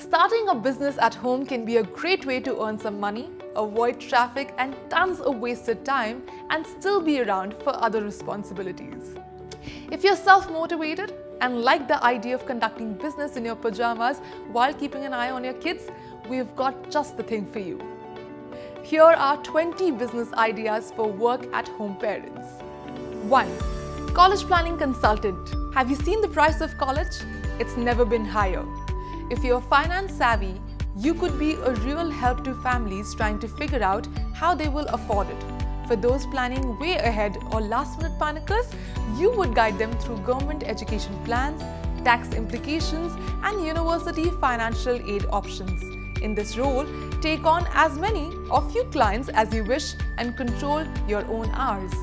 Starting a business at home can be a great way to earn some money, avoid traffic and tons of wasted time, and still be around for other responsibilities. If you're self-motivated and like the idea of conducting business in your pajamas while keeping an eye on your kids, we've got just the thing for you. Here are 20 business ideas for work-at-home parents. 1. College planning consultant. Have you seen the price of college? It's never been higher. If you're finance savvy, you could be a real help to families trying to figure out how they will afford it. For those planning way ahead or last-minute panickers, you would guide them through government education plans, tax implications, and university financial aid options. In this role, take on as many of your clients as you wish and control your own hours.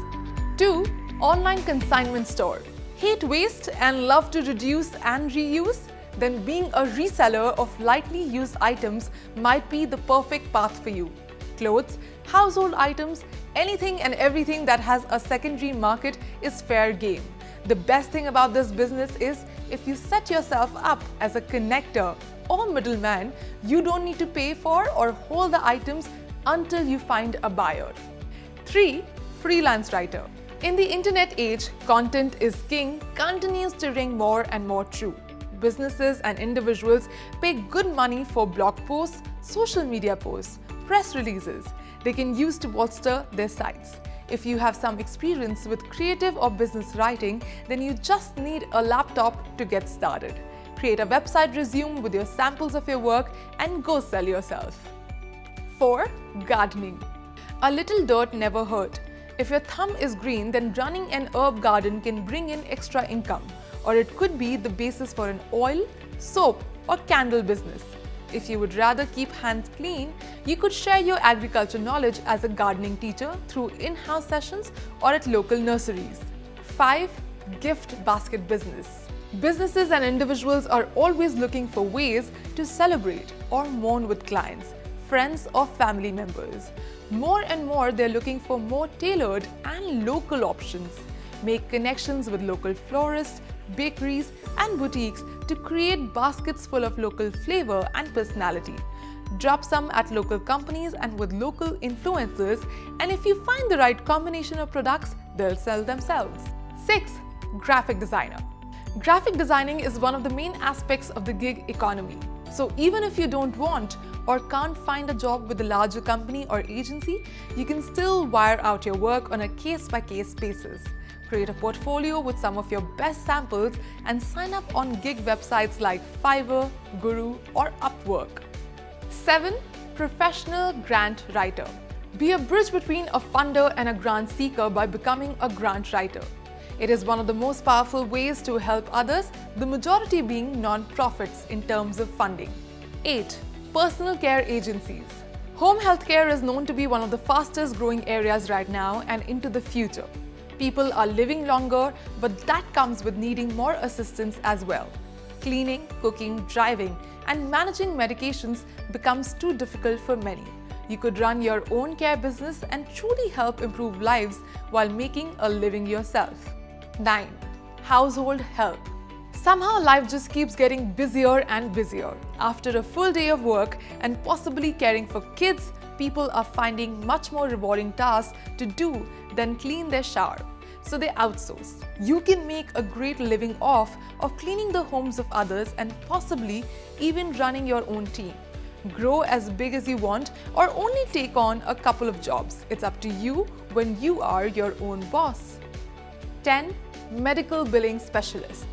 2. Online consignment store. Hate waste and love to reduce and reuse? Then being a reseller of lightly used items might be the perfect path for you. Clothes, household items, anything and everything that has a secondary market is fair game. The best thing about this business is if you set yourself up as a connector or middleman, you don't need to pay for or hold the items until you find a buyer. 3. Freelance writer. In the internet age, content is king continues to ring more and more true. Businesses and individuals pay good money for blog posts, social media posts, press releases they can use to bolster their sites. If you have some experience with creative or business writing, then you just need a laptop to get started. Create a website resume with your samples of your work and go sell yourself. 4. Gardening. A little dirt never hurt. If your thumb is green, then running an herb garden can bring in extra income, or it could be the basis for an oil, soap, or candle business. If you would rather keep hands clean, you could share your agriculture knowledge as a gardening teacher through in-house sessions or at local nurseries. 5. Gift basket business. Businesses and individuals are always looking for ways to celebrate or mourn with clients, friends or family members. More and more, they're looking for more tailored and local options. Make connections with local florists, bakeries and boutiques to create baskets full of local flavor and personality. Drop some at local companies and with local influencers, and if you find the right combination of products, they'll sell themselves. 6. Graphic designer. Graphic designing is one of the main aspects of the gig economy. So even if you don't want or can't find a job with a larger company or agency, you can still wire out your work on a case-by-case basis. Create a portfolio with some of your best samples and sign up on gig websites like Fiverr, Guru, or Upwork. 7. Professional grant writer. Be a bridge between a funder and a grant seeker by becoming a grant writer. It is one of the most powerful ways to help others, the majority being non-profits in terms of funding. 8. Personal care agencies. Home healthcare is known to be one of the fastest growing areas right now and into the future. People are living longer, but that comes with needing more assistance as well. Cleaning, cooking, driving, and managing medications becomes too difficult for many. You could run your own care business and truly help improve lives while making a living yourself. 9. Household help. Somehow life just keeps getting busier and busier. After a full day of work and possibly caring for kids, people are finding much more rewarding tasks to do than clean their shower. So they outsource. You can make a great living off of cleaning the homes of others and possibly even running your own team. Grow as big as you want or only take on a couple of jobs. It's up to you when you are your own boss. 10. Medical billing specialist.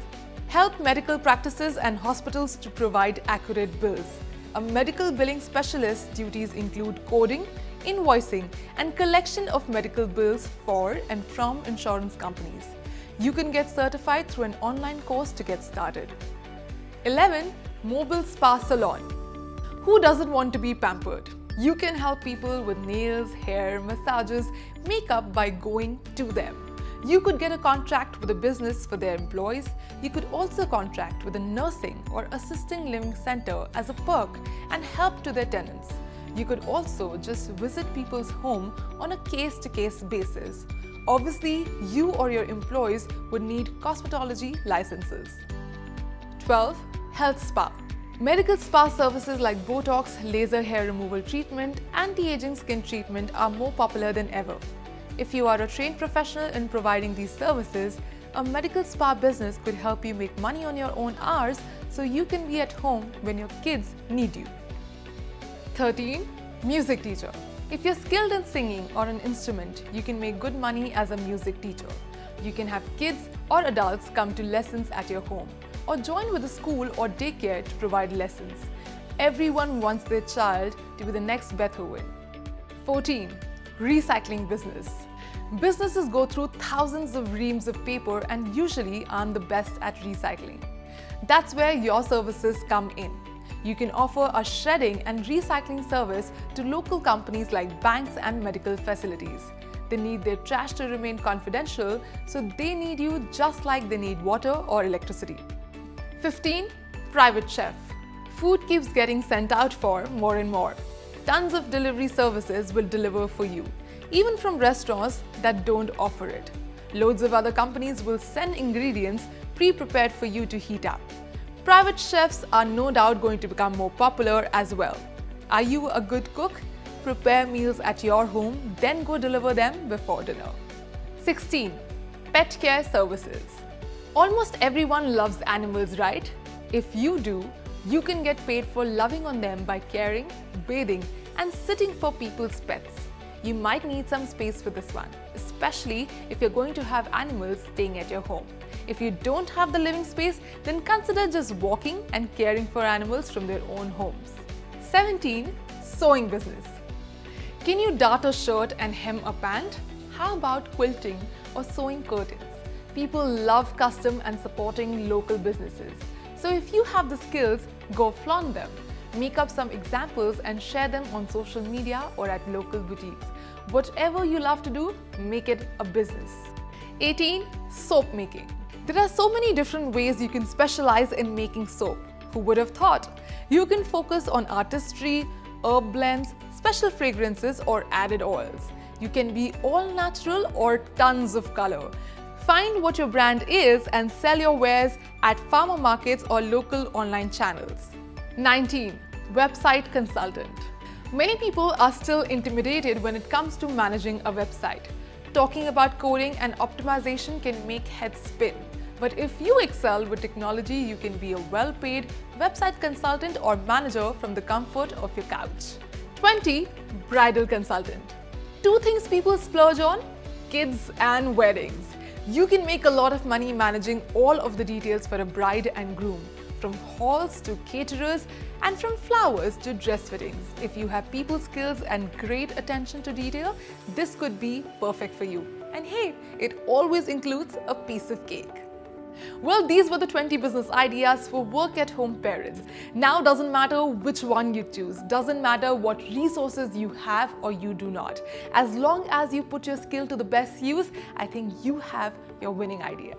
Help medical practices and hospitals to provide accurate bills. A medical billing specialist's duties include coding, invoicing, and collection of medical bills for and from insurance companies. You can get certified through an online course to get started. 11. Mobile spa salon. Who doesn't want to be pampered? You can help people with nails, hair, massages, makeup by going to them. You could get a contract with a business for their employees. You could also contract with a nursing or assisting living center as a perk and help to their tenants. You could also just visit people's home on a case-to-case basis. Obviously, you or your employees would need cosmetology licenses. 12. Health spa. Medical spa services like Botox, laser hair removal treatment, anti-aging skin treatment are more popular than ever. If you are a trained professional in providing these services, a medical spa business could help you make money on your own hours so you can be at home when your kids need you. 13. Music teacher. If you're skilled in singing or an instrument, you can make good money as a music teacher. You can have kids or adults come to lessons at your home, or join with a school or daycare to provide lessons. Everyone wants their child to be the next Beethoven. 14. Recycling business. Businesses go through thousands of reams of paper and usually aren't the best at recycling. That's where your services come in. You can offer a shredding and recycling service to local companies like banks and medical facilities. They need their trash to remain confidential, so they need you just like they need water or electricity. 15. Private chef. Food keeps getting sent out for more and more. Tons of delivery services will deliver for you, even from restaurants that don't offer it. Loads of other companies will send ingredients pre-prepared for you to heat up. Private chefs are no doubt going to become more popular as well. Are you a good cook? Prepare meals at your home, then go deliver them before dinner. 16. Pet care services. Almost everyone loves animals, right? If you do, you can get paid for loving on them by caring, bathing, and sitting for people's pets. You might need some space for this one, especially if you're going to have animals staying at your home. If you don't have the living space, then consider just walking and caring for animals from their own homes. 17. Sewing business. Can you dart a shirt and hem a pant? How about quilting or sewing curtains? People love custom and supporting local businesses. So if you have the skills, go flaunt them. Make up some examples and share them on social media or at local boutiques. Whatever you love to do, make it a business. 18. Soap making. There are so many different ways you can specialize in making soap. Who would have thought? You can focus on artistry, herb blends, special fragrances or added oils. You can be all natural or tons of color. Find what your brand is and sell your wares at farmer markets or local online channels. 19. Website consultant. Many people are still intimidated when it comes to managing a website. Talking about coding and optimization can make heads spin. But if you excel with technology, you can be a well-paid website consultant or manager from the comfort of your couch. 20. Bridal consultant. Two things people splurge on: kids and weddings. You can make a lot of money managing all of the details for a bride and groom, from halls to caterers and from flowers to dress fittings. If you have people skills and great attention to detail, this could be perfect for you. And hey, it always includes a piece of cake. Well, these were the 20 business ideas for work-at-home parents. Now doesn't matter which one you choose, doesn't matter what resources you have or you do not. As long as you put your skill to the best use, I think you have your winning idea.